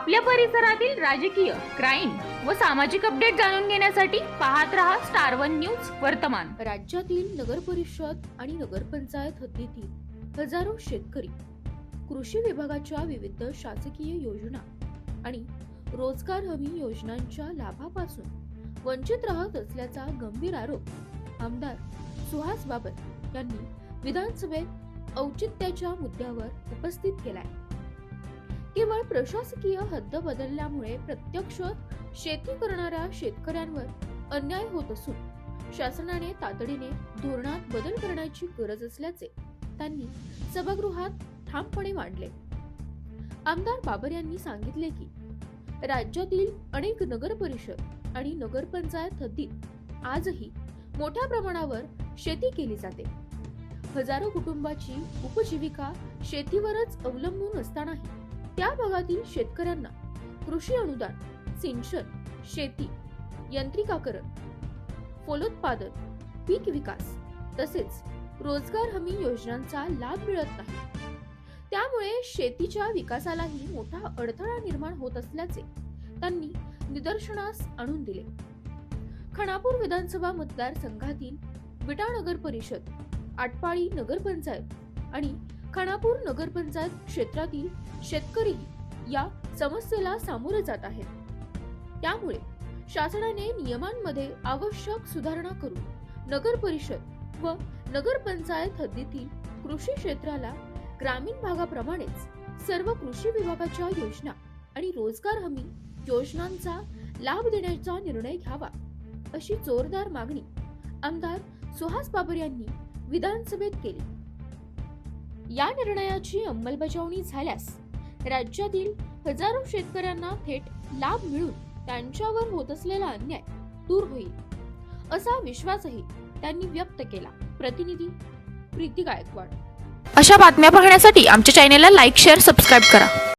आपल्या परिसरातील राजकीय, क्राईम व सामाजिक अपडेट जाणून घेण्यासाठी पाहत रहा स्टार वन न्यूज वर्तमान। राज्यातील नगर परिषद आणि नगरपंचायत हद्दीतील हजारो शेतकरी कृषी विभागाच्या विविध शासकीय योजना आणि रोजगार हमी योजनांच्या लाभापासून वंचित राहत असल्याचा गंभीर आरोप आमदार सुहास बाबर यांनी विधानसभेत औचित्याच्या मुद्द्यावर उपस्थित केलाय। केवळ प्रशासकीय हद्द बदलल्यामुळे प्रत्यक्ष शेती करणाऱ्या शेतकऱ्यांवर अन्याय होत असून शासनाने तातडीने धोरणात बदल करण्याची गरज असल्याचे त्यांनी सभागृहात ठामपणे मांडले। आमदार बाबर यांनी सांगितले की राज्यातील अनेक नगर परिषद आणि नगरपंचायत हद्दीत आजही मोठ्या प्रमाणावर शेती केली जाते। हजारो कुटुंबाची उपजीविका शेतीवरच अवलंबून असतानाही त्या भागातील शेतकऱ्यांना कृषी अनुदान, सिंचन, शेती, यंत्रिकीकरण, फलोत्पादन, पीक विकास तसेच रोजगार हमी योजनांचा लाभ मिळत नाही। त्यामुळे शेतीच्या विकासालाही मोठा अडथळा निर्माण होत असल्याचे त्यांनी निदर्शनास आणून दिले। खानापूर विधानसभा मतदारसंघातील विटा नगर परिषद, आटपाडी नगरपंचायत आणि खानापूर नगरपंचायत क्षेत्रातील शेतकरी या समस्येला सामोरे जात आहेत। त्यामुळे शासनाने नियमांमध्ये आवश्यक सुधारणा करून नगर परिषद व नगरपंचायत हद्दीतील कृषी क्षेत्राला ग्रामीण भागाप्रमाणेच सर्व कृषी विभागाच्या योजना आणि रोजगार हमी योजनांचा लाभ देण्याचा निर्णय घ्यावा, अशी जोरदार मागणी आमदार सुहास बाबर यांनी विधानसभेत केली। या निर्णयाची अंमलबजावणी झाल्यास राज्यातील हजारो शेतकऱ्यांना थेट लाभ मिळून त्यांच्यावर होत असलेला अन्याय दूर होईल, असा विश्वासही त्यांनी व्यक्त केला। प्रतिनिधी प्रीती गायकवाड। अशा बातम्या पाहण्यासाठी आमच्या चॅनेलला लाईक, शेअर, सबस्क्राईब करा।